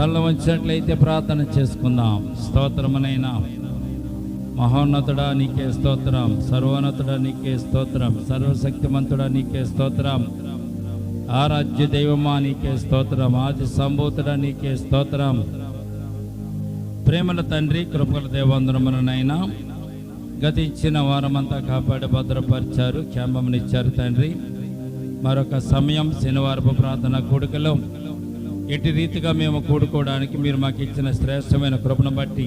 తల వంచినట్లయితే ప్రార్థన చేసుకుందాం. స్తోత్రమునైనా మహోన్నతుడా నీకే స్తోత్రం, సర్వోన్నతుడా నీకే స్తోత్రం, సర్వశక్తిమంతుడా నీకే స్తోత్రం, ఆరాధ్య దైవమా నీకే స్తోత్రం, ఆది సంభూతుడా నీకే స్తోత్రం. ప్రేమల తండ్రి, కృపల దేవందరమునైనా గతించిన వారమంతా కాపాడి భద్రపరిచారు, క్షేమమునిచ్చారు తండ్రి. మరొక సమయం శనివారపు ప్రార్థన కూడికలో ఎట్టి రీతిగా మేము కూడుకోవడానికి మీరు మాకు ఇచ్చిన శ్రేష్టమైన కృపను బట్టి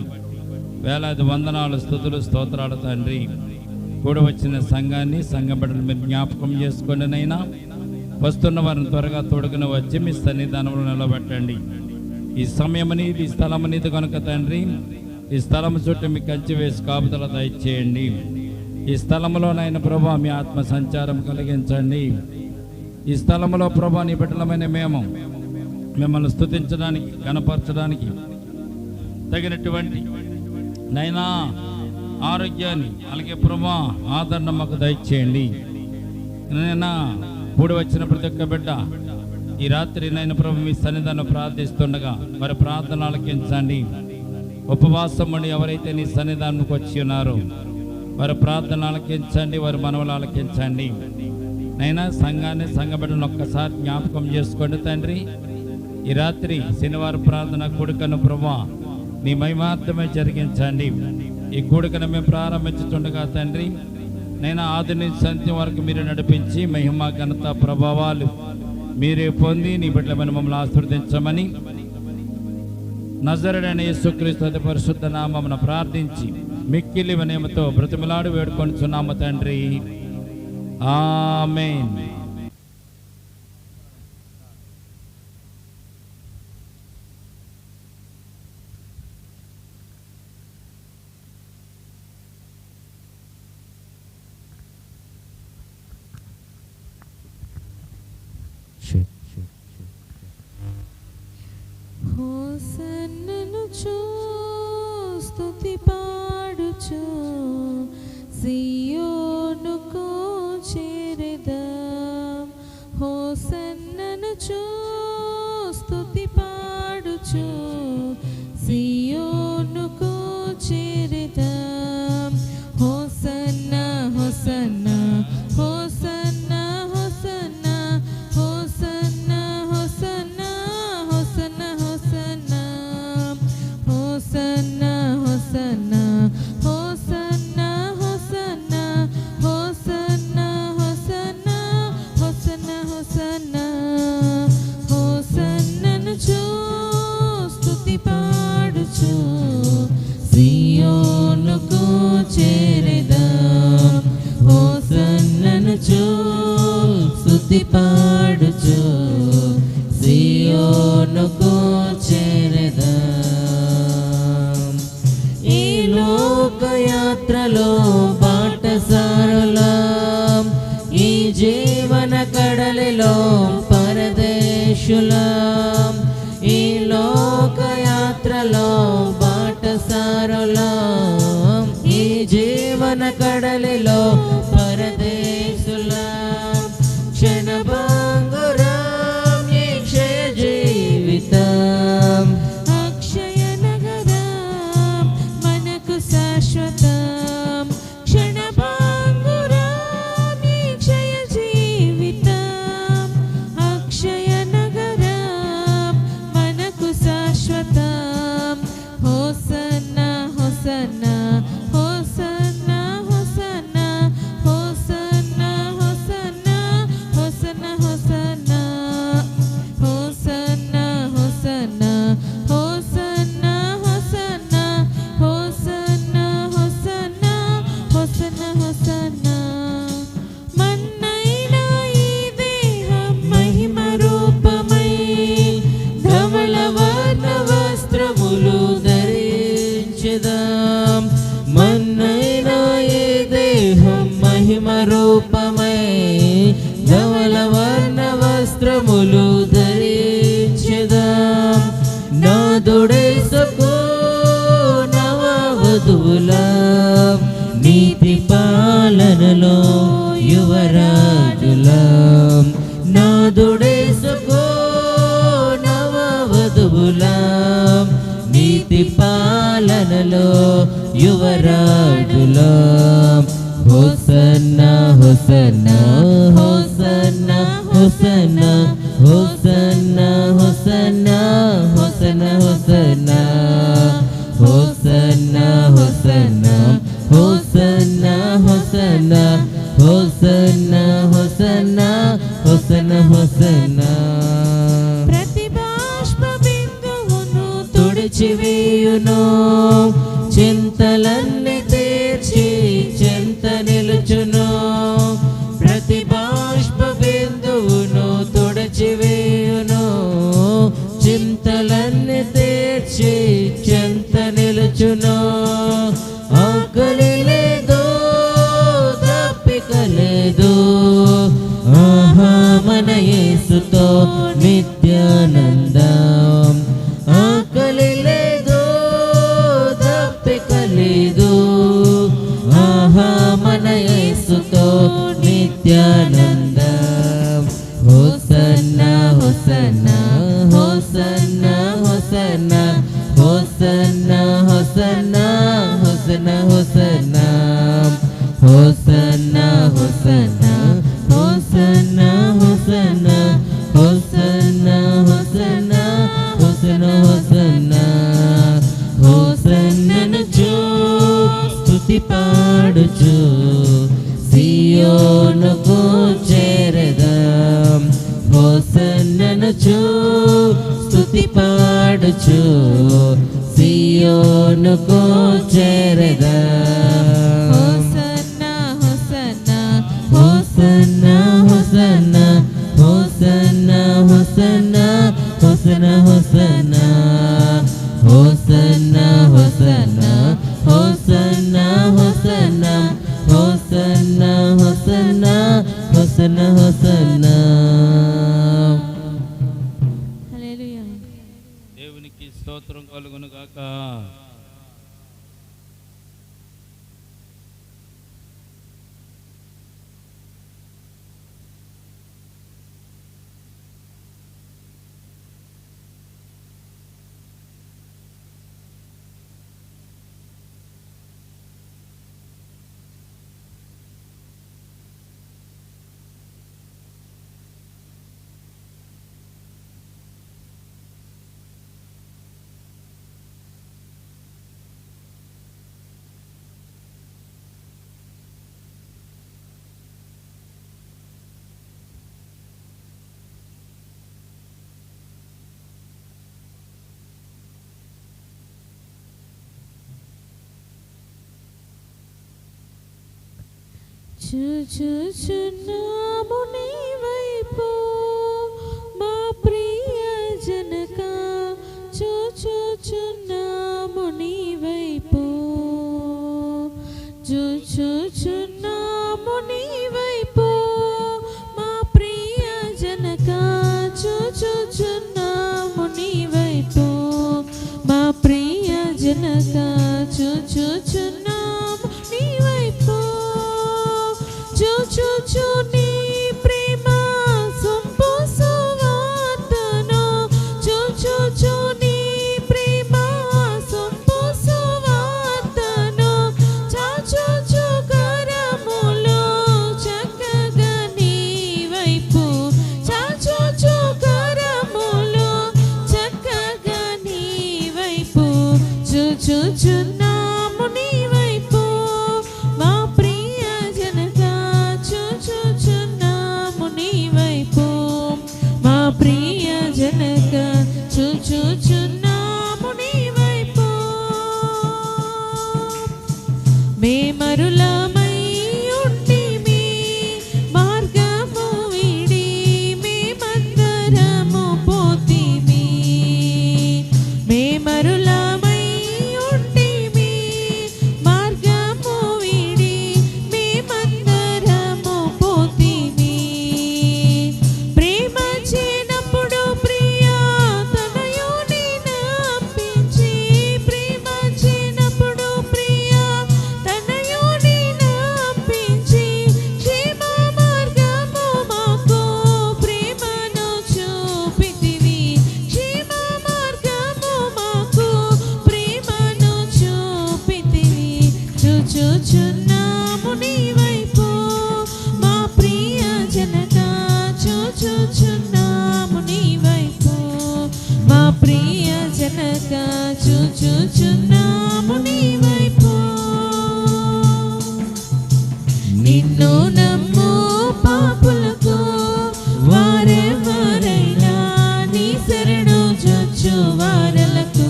వేలాది వందనాలు, స్తుతులు, స్తోత్రాలు తండ్రి. కూడి వచ్చిన సంఘాన్ని, సంఘం బిడ్డలు మీరు జ్ఞాపకం చేసుకోండినైనా. వస్తున్న వారిని త్వరగా తోడుకుని వచ్చి మీ సన్నిధానంలో నిలబెట్టండి. ఈ సమయమనేది, ఈ స్థలం అనేది కనుక తండ్రి, ఈ స్థలం చుట్టూ మీ కంచి వేసి కాపుదల దయచేయండి. ఈ స్థలంలోనైనా ప్రభా మీ ఆత్మ సంచారం కలిగించండి. ఈ స్థలంలో ప్రభా నీ బిడ్డలమైన మేము మిమ్మల్ని స్తుతించడానికి, కనపరచడానికి తగినటువంటి నైనా ఆరోగ్యాన్ని, అలాగే ప్రభా ఆదరణ మాకు దయచేయండి. నైనా కూడి వచ్చిన ప్రతి ఒక్క బిడ్డ ఈ రాత్రి నైనా ప్రభు మీ సన్నిధానం ప్రార్థిస్తుండగా వారి ప్రార్థన ఆలకించండి. ఉపవాసం ఉండి ఎవరైతే నీ సన్నిధానంకి వచ్చి ఉన్నారో వారి ప్రార్థన ఆలకించండి, వారి మనవలు ఆలకించండి. నైనా సంఘాన్ని, సంఘ బిడ్డలను ఒక్కసారి జ్ఞాపకం చేసుకోండి తండ్రి. ఈ రాత్రి శనివారం ప్రార్థన కూడికను ప్రభా నీ మహిమార్థమే జరిగించండి. ఈ కూడికను మేము ప్రారంభించుతుండగా తండ్రి నైనా ఆది నుంచి అంత్యం వరకు మీరు నడిపించి మహిమ, ఘనత, ప్రభావాలు మీరే పొంది నీ బిడ్డలమైన మమ్మల్ని ఆశీర్వదించమని నజరేయుడైన యేసుక్రీస్తు అతి పరిశుద్ధ నామమున ప్రార్థించి మిక్కిలి వినయముతో బ్రతిమలాడి వేడుకొనుచున్నాము తండ్రి. ఆమేన్. హోసన్ననుచు స్తుతి పాడుచు సియోనుకు చేరెదాం. హోసన్ననుచు స్తుతి పాడుచు సియోనుకు చేరెదాం. హోసన్న హోసన్న హోసన్న హోసన్న హోసన్న హోసన్న హోసన్న హోసన్న హోసన్న హోసన్న హోసన్న హోసన్న హోసన్న హోసన్న హోసన్న హోసన్న హోసన్ననుచు స్తుతి పాడుచు సియోనుకు చేరెదాం. హోసన్ననుచు స్తుతి పాడుచు సియోనుకు చేరెదాం. ఈ లోకయాత్రలో బాటసారులం, ఈ జీవన కడలిలో పరదేశులం. ఈ లోకయాత్రలో బాటసారులం, ఈ జీవన కడలిలో పరదేశులం. క్షణభంగురం ఈ క్షయ జీవితం, అక్షయ నగరం మనకు శాశ్వతం. క్షణభంగురం ఈ క్షయ జీవితం, అక్షయ నగరం మనకు శాశ్వతం. హోసన్న హోసన్న హోసన్న హోసన్న హోసన్న హోసన్న హోసన్న హోసన్న హోసన్న హోసన్న హోసన్న హోసన్న హోసన్న హోసన్న హోసన్న హోసన్న. మన్నైన ఈ దేహం మహిమ రూపమై ధవళ వర్ణ వస్త్రములు ధరించెదాం. మన్నైన ఈ దేహం మహిమ రూపమై ధవళ వర్ణ వస్త్రములు ధరించెదాం. నాదుడేసుకు నవవధువులం, నీతి పాలనలో యువరాజులం. నాదుడేసుకు నవవధువులం, నీతి పాలనలో యువరాజులో హోసన్నా హోసన్నా హోసన్నా హోసన్నా హోసన్నా హోసన్నా హోసన్నా హోసన్నా హోసన్నా హోసన్నా హోసన్నా హోసన్నా హోసన్నా హోసన్నా హోసన్నా హోసన్నా ప్రతి బాష్ప బిందువును తుడిచివేయును చింతలన్నీ తీర్చి చెంత నిలుచును ప్రతి బాష్ప బిందువును తుడిచివేయును చింతలన్నీ తీర్చి చెంత నిలుచును ఆకలి లేదు దప్పిక లేదు ఆహా మన యేసుతో నిత్యానందం ఆకలి లేదు దప్పిక లేదు ఆహా మన యేసుతో నిత్యానందం హోసన్నా హోసన్నా హోసన్నా హోసన్నా హోసన్నా హోసన్నా హోసన్నా హోసన్నా హోసన్నా హోసన్నా హోసన్నా హోసన్నా హోసన్నా హోసన్నా హోసన్నా హోసన్నా హోసన్ననుచు స్తుతి పాడుచు సియోనుకు చేరదాం హోసన్ననుచు స్తుతి పాడుచు సియోనుకు చేరదాం హోసన్నా హోసన్నా హోసన్నా హోసన్నా హోసన్నా హోసన్నా హోసన్నా హోసన్నా హోసన్నా హోసన్నా హోసన్నా హోసన్నా హోసన్నా హోసన్నా హోసన్నా హోసన్నా హల్లెలూయా. దేవునికి స్తోత్రం కలుగును గాక. చూచుచున్నాము నీ వైపు మా ప్రియ జనక చూచుచున్నాము నీ వైపు చూచుచున్నాము నీ వైపు మా ప్రియ జనక చూచుచున్నాము నీ వైపు మా ప్రియ జనక చూచుచున్నాము నీ వైపు చూచు నీ ప్రేమ సొంపు సువార్తను చూచు నీ ప్రేమ సొంపు సువార్తను చాచు కరములు చక్కగా నీ వైపు చాచు కరములు చక్కగా నీ వైపు చూచుచున్నాము నీ వైపు మా ప్రియ జనక చూచుచున్నాము నీ వైపు మా ప్రియ జనక చూచుచున్నాము నీ వైపు మేమరులమై ఉంటిమి మార్గము వీడి మేమందరము పోతిమి మేమరులమై ఉంటిమి జనక చూచుచున్నాము నీ వైపు. నిన్ను నమ్ము పాపులకు వారెవరైనా నీ శరణు జొచ్చు వారలకు.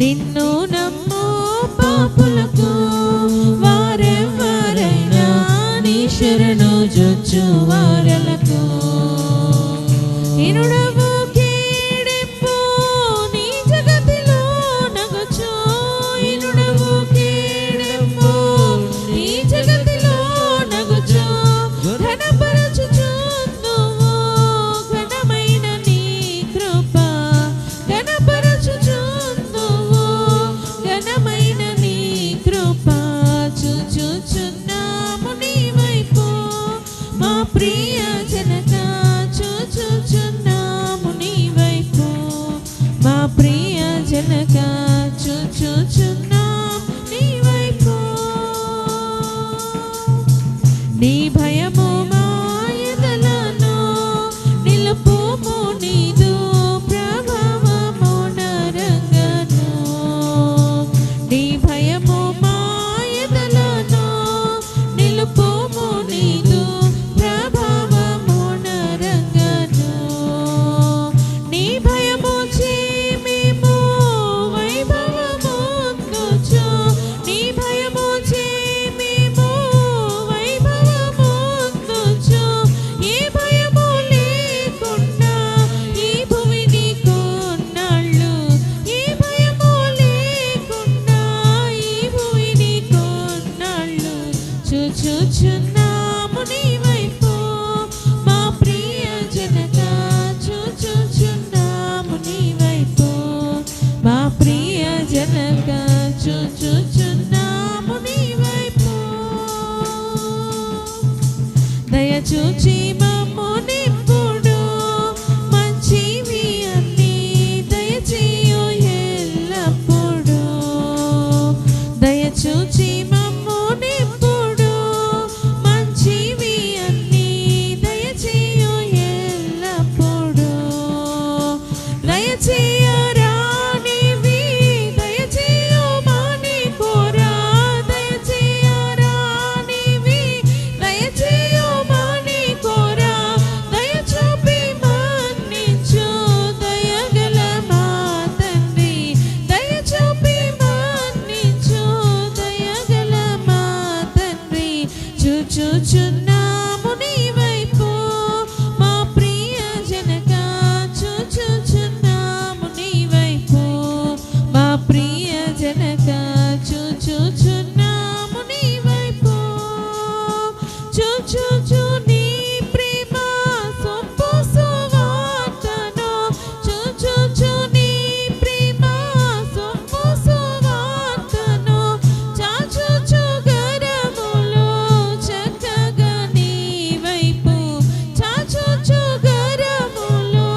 నిన్ను నమ్ము పాపులకు వారెవరైనా నీ శరణు జొచ్చు వారలకు. ఇనుడవు కీడింపు నీ జగతిలో నగచు. ఇనుడవు కీడింపు నీ జగతిలో నగచు. ఘనపరచుచుందువు ఘనమైన నీ కృప. ఘనపరచుచుందువు ఘనమైన నీ కృప. చూచుచున్నాము నీ వైపు మా ప్రియ జనక. చూచుచున్నాము నీ వైపు మా ప్రియ జనక. చూచుచున్నాము నీ వైపు. నీ భయము మాయదలను నిలుపుము నీదు ప్రభావము నరంగను. నీ భయము మాయదలను నిలుపుము నీదు ప్రభావము నరంగను. నీ భయము మేము వైభవముందుచు. నీ భయము మేము వైభవముందుచు. ఏ భయము లేకుండా ఈ భువిని కొన్నాళ్ళు. ఏ భయము లేకుండా ఈ భువిని కొన్నాళ్ళు. చూచుచున్నాము నీ వైపు మా ప్రియ జనక. చూచుచున్నాము నీ వైపు మా ప్రియ జనక. చూచుచున్నాము నీ వైపు. దయచూచి మమ్ము నింపుడు మంచివి అన్నీ దయచేయు ఎల్లప్పుడు. దయచూచి మమ్ము నింపుడు మంచివి అన్నీ దయచేయు ఎల్లప్పుడు. దయచేయరానివి దయచేయుమని కోరా. దయచేయరానివి దయచేయుమని కోరా. దయచూపి మన్నించు దయగల మా తండ్రి. దయచూపి మన్నించు దయగల మా తండ్రి. చూచుచున్నాము నీ వైపు మా ప్రియ జనక. చూచుచున్నాము నీ వైపు మా ప్రియ జనక. చూచుచున్నాము నీ వైపు. చూచుచు నీ ప్రేమ సొంపు సువార్తను. చూచుచు నీ ప్రేమ సొంపు సువార్తను. చాచుచు గరములు చక్కగా నీ వైపు. చాచుచు గరములు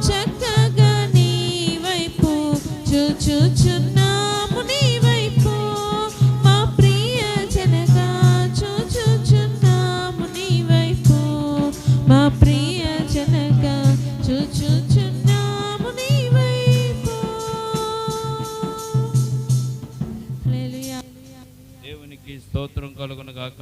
చక్కగా నీ వైపు. చూచుచున్నాము నీ వైపు మా ప్రియ జనక. చూచుచున్నాము నీ వైపు మా ప్రియ జనక. చూచుచున్నాము నీ వైపు. హల్లెలూయా. దేవునికి స్తోత్రం కలుగును గాక.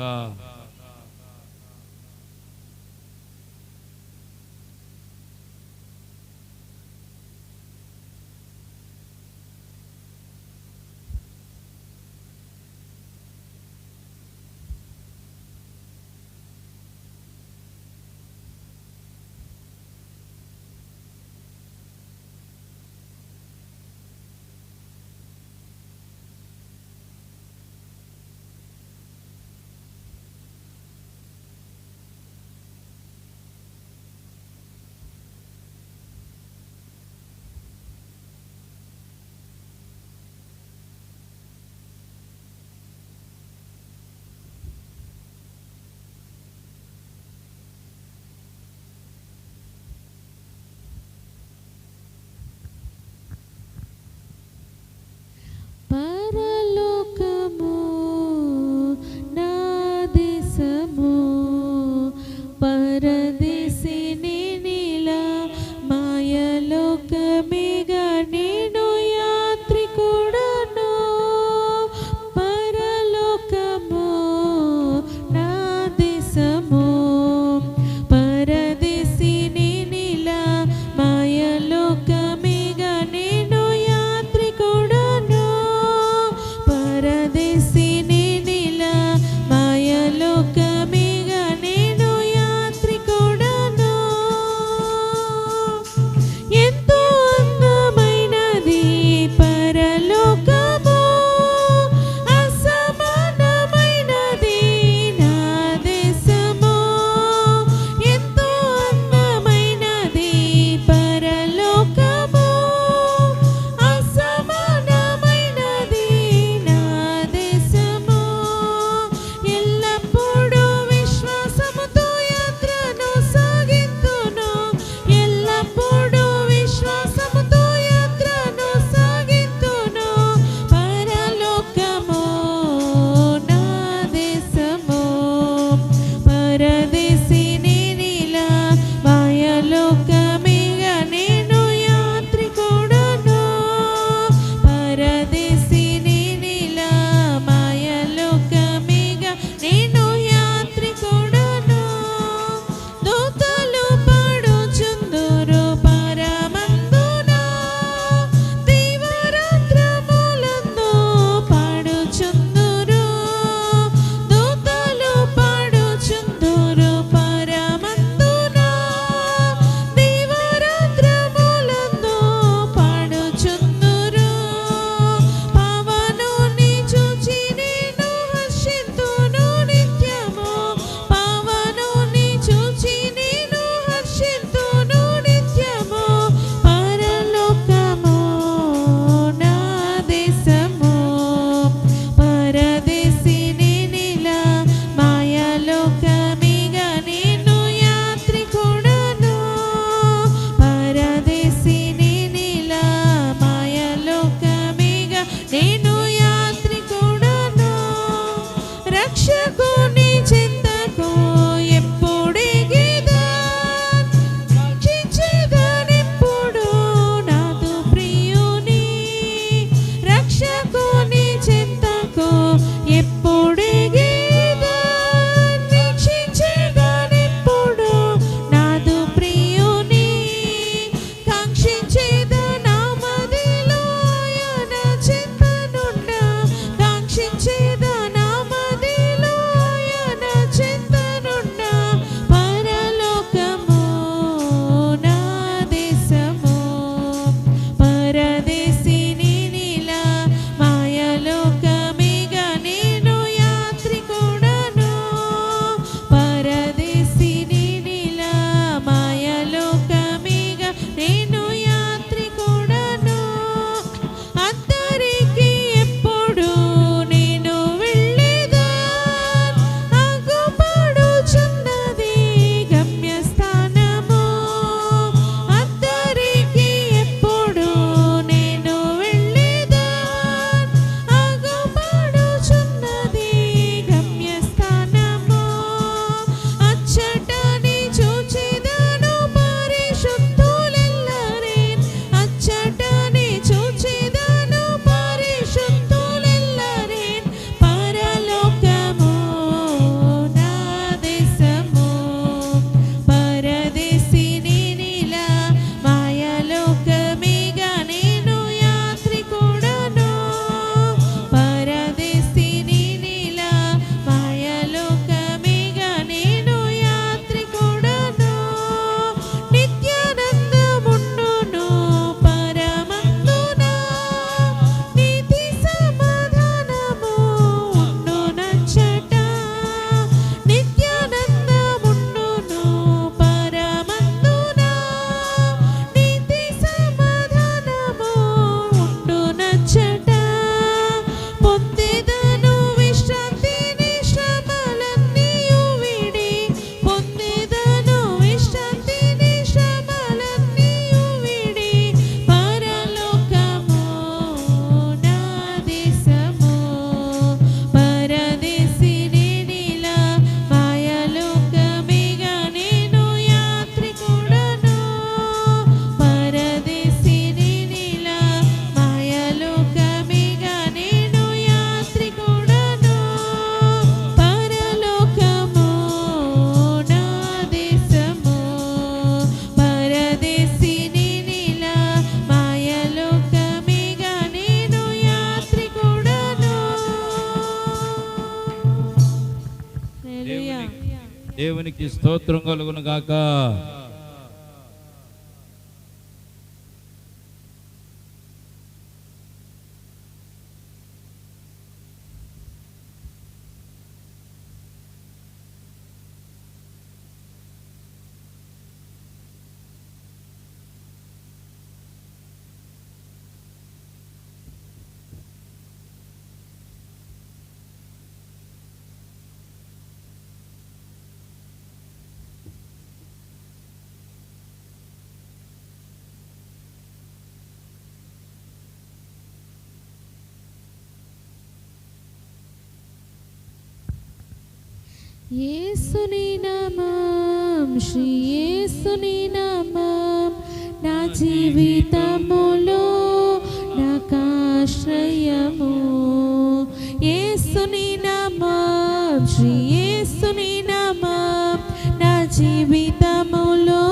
పరలోకము నా దేశము పరదేశిని నీల మాయలోకమే గాని దేవునికి స్తోత్రం కలుగును గాక. యేసుని నామం, శ్రీ యేసుని నామం, నా జీవితములో నాకాశ్రయము. యేసుని నామం, శ్రీ యేసుని నామం, నా జీవితములో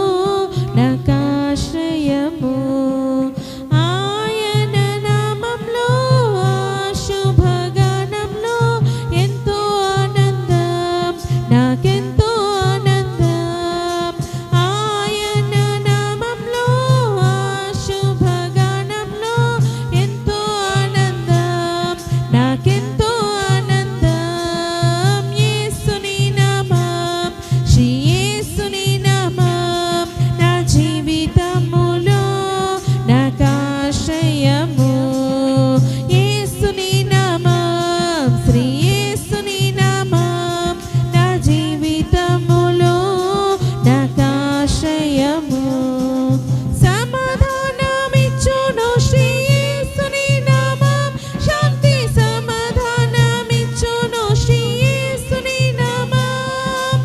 నాకాశ్రయము. ఆయన నామంలో శుభగానంలో ఎంతో ఆనందం, నాకెంతో ఆనందం. ఆయన నామంలో శుభగానంలో ఎంతో ఆనందం, నాకెంతో ఆనందం. యేసుని నామం, శ్రీ యేసుని నామం, నా జీవితములో నాకాశ్రయము. యేసుని నామం, శ్రీ యేసుని నామం, నా జీవితములో నాకాశ్రయము. సమాధానమిచ్చును శ్రీ యేసుని నామం, శాంతి సమాధానమిచ్చును శ్రీ యేసుని నామం.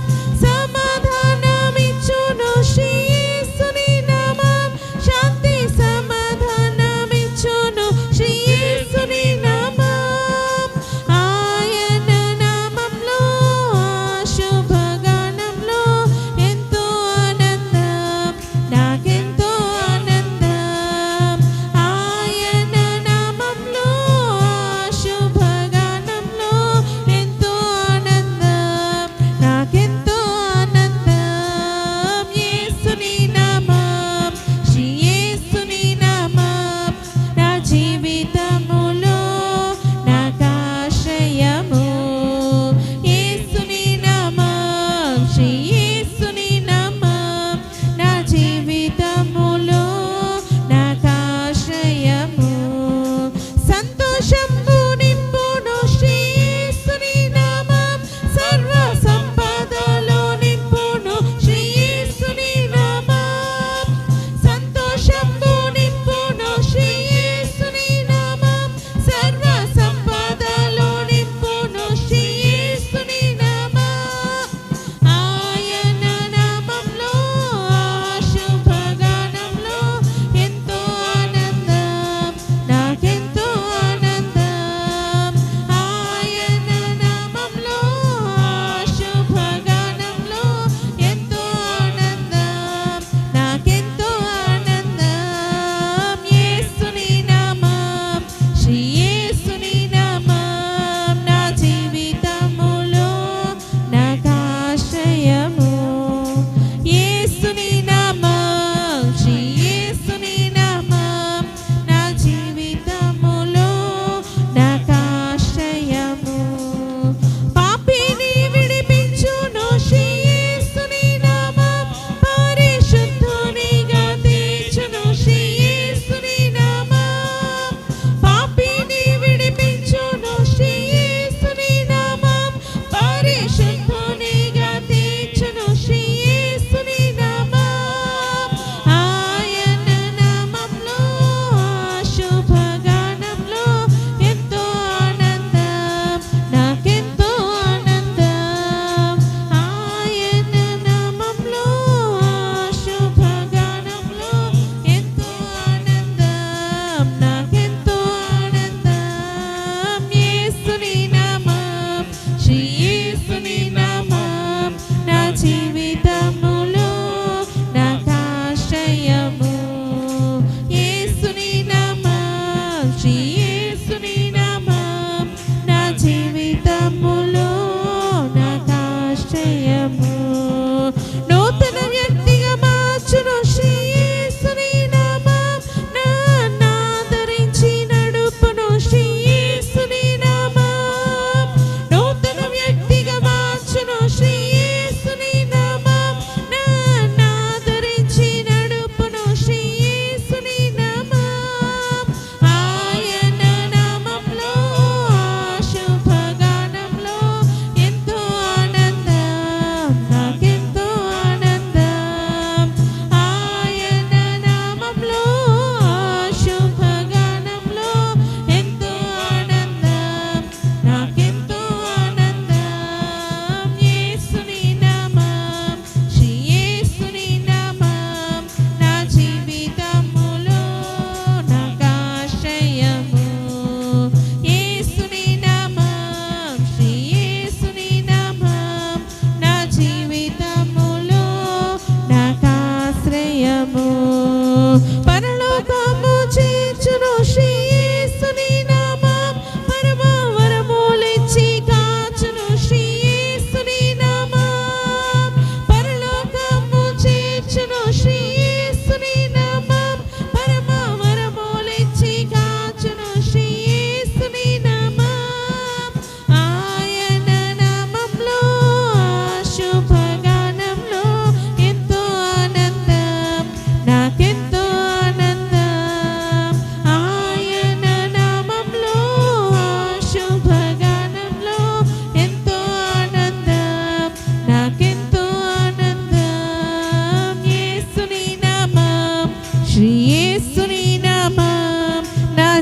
సమాధానమిచ్చును శ్రీ యేసుని నామం, శాంతి సమాధానమిచ్చును శ్రీ యేసుని నామం. ఆయన నామంలో శుభగానంలో ఎంతో ఆనందం, నాకెంతో ఆనందం. ఆయన నామంలో శుభగానంలో ఎంతో ఆనందం, నాకెంతో ఆనందం. యేసుని నామం, శ్రీ యేసుని నామం, నా జీవితములో నాకాశ్రయము. యేసుని నామం, శ్రీ యేసుని నామం, నా జీవితములో నాకాశ్రయము. సంతోషంబు నింపును శ్రీ యేసుని నామం, సర్వ సంపదలో నింపును శ్రీ యేసుని నామం. సంతోషంబు నింపును శ్రీ యేసుని నామం, సర్వ సంపదలో నింపును శ్రీ యేసుని నామం. ఆయన నామంలో శుభగానంలో ఎంతో ఆనందం, నాకెంతో ఆనందం. ఆయన నామంలో శుభగానంలో ఎంతో ఆనందం, నాకెంతో ఆనందం. యేసుని నామం, శ్రీ యేసుని నామం, నా జీవితములో నాకాశ్రయము. యేసుని నామం, శ్రీ యేసుని నామం, నా జీవితములో నాకాశ్రయము. పాపిని విడిపించును శ్రీ యేసుని నామం, పరిశుద్ధునిగా తీర్చును శ్రీ యేసుని నామం. పాపిని విడిపించును శ్రీ యేసుని నామం, పరిశుద్ధునిగా తీర్చును శ్రీ యేసుని నామం. ఆయన నామంలో శుభగానంలో ఎంతో ఆనందం, నాకెంతో ఆనందం. ఆయన నామంలో శుభగానంలో ఎంతో ఆనందం, నాకెంతో ఆనందం. యేసుని నామం, శ్రీ యేసుని నామం, నా జీవితములో నాకాశ్రయము. యేసుని నామం, శ్రీ యేసుని నామం, నా జీవితములో నాకాశ్రయము.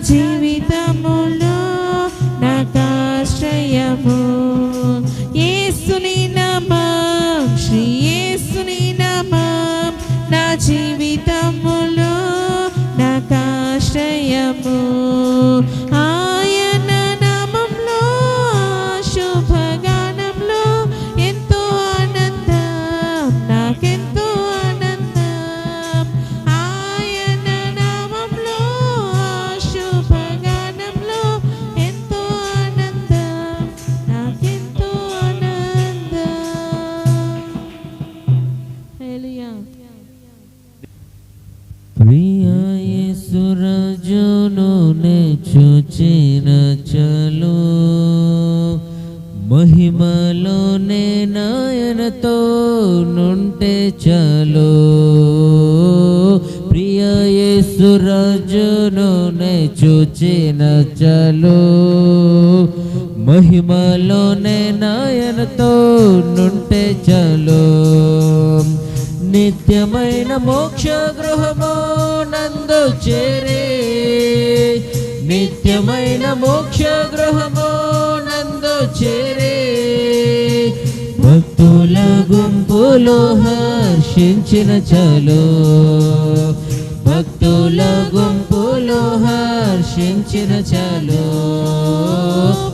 జీవితములో నాకాశ్రయము. యేసుని నామం, శ్రీ యేసుని నామం నా జీవితములో నాకాశ్రయము. ఆయన నామంలో శుభగానంలో ఎంతో ఆనందం, నాకెంతో ఆనందం. ఆయన నామంలో శుభగానంలో ఎంతో ఆనందం, నాకెంతో ఆనందం. హల్లెలూయా. ప్రియ యేసు రాజును నే చూచిన చలో, మహిమలోనే నాయనతో నుంటే చాలు. ప్రియ యేసు రాజును నే చూచిన చలో, మహిమలోనే నాయనతో నుంటే చాలు. నిత్యమైన మోక్ష గృహము నందు చేరే, నిత్యమైన మోక్ష గృహము నందు చేరే, భక్తుల గుంపులో హర్షించిన చాలు, భక్తుల గుంపులో హర్షించిన చాలు.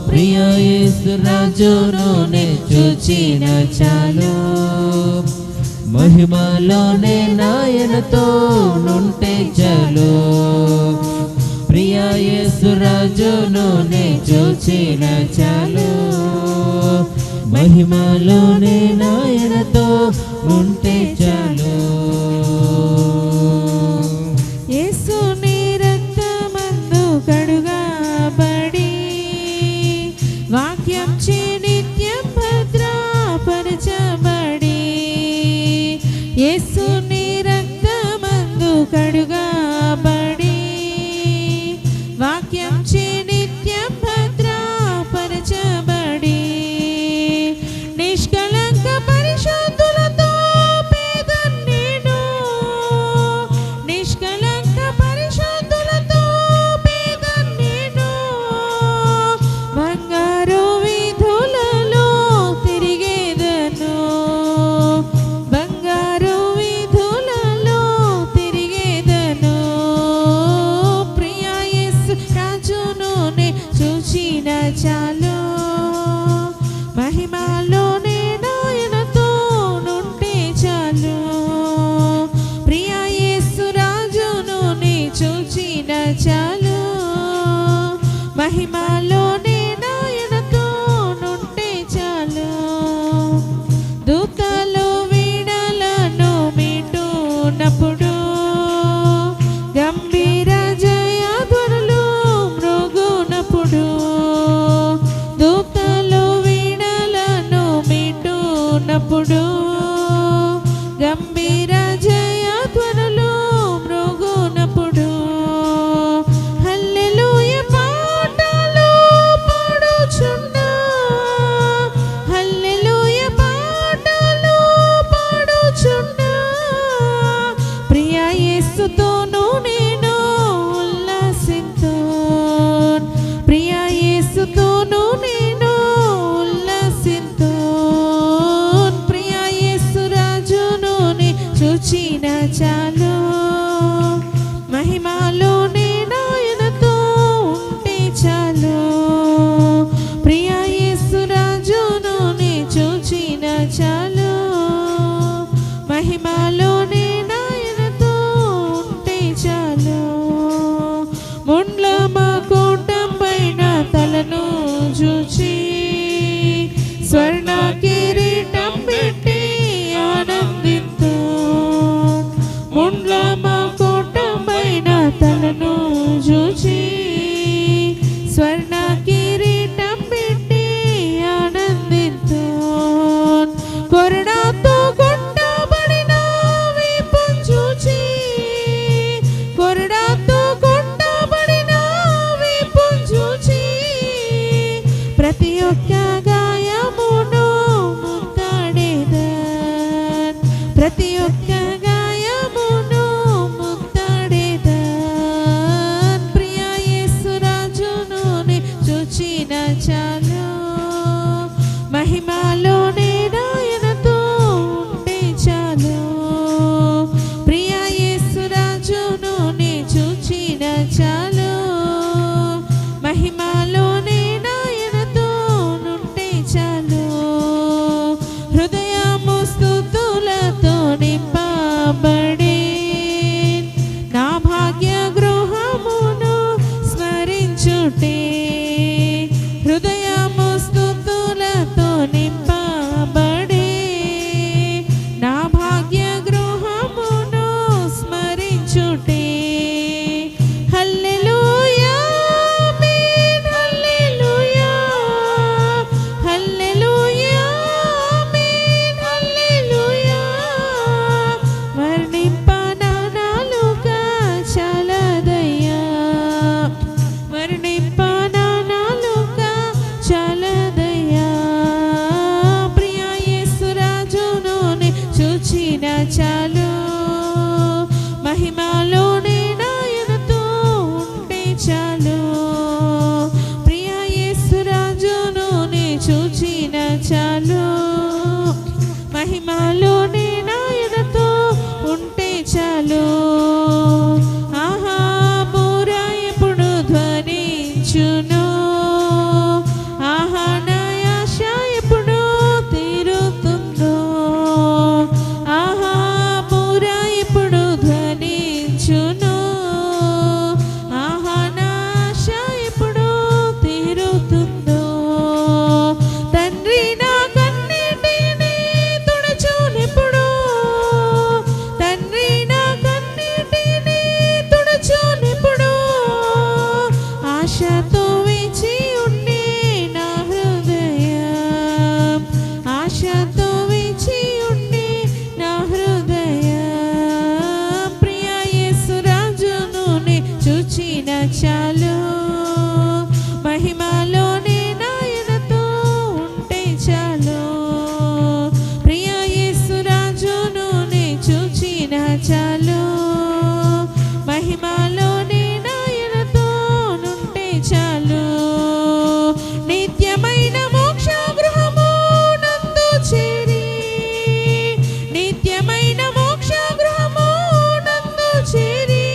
ప్రియ యేసు రాజును నే చూచిన చాలు, మహిమలోనే నాయనతో నుంటే చాలు. ప్రియ యేసు రాజును నే చూచిన చాలు, మహిమలోనే నాయనతో ఉంటే చాలు. యేసుని రక్తమందు కడుగబడి, వాక్యం చే నిత్యం భద్రపరచబడి, యేసుని రక్తమందు కడుగబడి, వాక్యం చే నిత్యం భద్రపరచబడి, నిష్కళంక పరిశుద్ధులతో పేదను నేను, నిష్కళంక పరిశుద్ధులతో పేదను నేను, బంగారు వీధులలో తిరిగేదను, బంగారు వీధులలో తిరిగేదను. ప్రియ యేసు రాజును నే చూచిన చాలు, మహిమలోనే నాయనతో నుంటే చాలు. ప్రియ యేసు రాజును నే చూచిన చాలు, మహిమలోనే నాయనతో నుంటే చాలు. దూతలు వీణలను మీటున్నప్పుడు, గంభీర జయధ్వనులు మ్రోగునప్పుడు, దూతలు వీణలను మీటున్నప్పుడు, గంభీర జయధ్వనులు మ్రోగునప్పుడు, హల్లెలూయా పాటలు పాడుచున్నా, హల్లెలూయా పాటలు పాడుచున్నా. ప్రియ యేసుతోను నేను ఉల్లాసింతున్, ప్రియ యేసుతోను నేను ఉల్లాసింతున్. ప్రియ యేసు రాజును నే చూచిన చాలు, మహిమలోనే నాయనతో ఉంటే చాలు. ప్రియ యేసు రాజును నే చూచిన చాలు, మహిమలోనే నాయనతో ఉంటే చాలు. ముండ్ల మకుటం పైన తలను చూచి, స్వర్ణ కిరీటం పెట్టి ఆనందింతు, ముండ్ల మకుటం పైన తలను చూచి, స్వర్ణ కిరీటం పెట్టి ఆనందింతు. కొరడాతో కొట్టబడిన వీపును చూచి, కొరడాతో కొట్టబడిన స్మరించుటే హృదయము స్తుతులతో నింపబడే నా భాగ్య గృహమును స్మరించుటే హల్లెలూయా ఆమేన్ హల్లెలూయా హల్లెలూయా ఆమేన్ హల్లెలూయా వర్ణింపనాలుగా చాలదయ్యా వర్ణింపనాలుగా చాలదయ్యా ప్రియ యేసు రాజును చూచిన చాలు మహిమలోనే నాయనతో ఉంటే చాలు ప్రియ యేసు రాజును చూచిన చాలు మహిమలోనే నాయనతో ఉంటే చాలు ఆహా బూర ఎప్పుడు ధ్వనించును ఆహా నా ఆశ ఎప్పుడు తీరుతుందో ఆహా బూర ఎప్పుడు ధ్వనించును ఆహా నా ఆశ ఎప్పుడు తీరుతుందో తండ్రి నా కన్నీటిని తుడుచునెప్పుడు తండ్రి నా కన్నీటిని తుడుచునెప్పుడు ఆశతో వేచి ఉండే నా హృదయం ఆశతో వేచి ఉండే నా హృదయం ప్రియ యేసు రాజును చూచిన చాలు మహిమలోనే నాయనతో ఉంటే చాలు ప్రియ యేసు రాజును చూచిన చాలు మహిమలోనే నాయనతో ఉంటే చాలు నిత్యమైన మోక్ష గృహము నందు చేరి నిత్యమైన మోక్ష గృహము నందు చేరి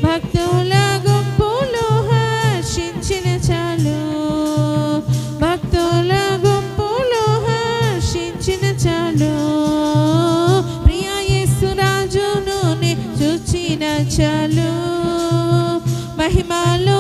భక్తుల గుంపులో హర్షించిన చాలు భక్తుల గుంపులో హర్షించిన చాలు ప్రియ యేసు రాజును చూచిన చాలు మహిమలో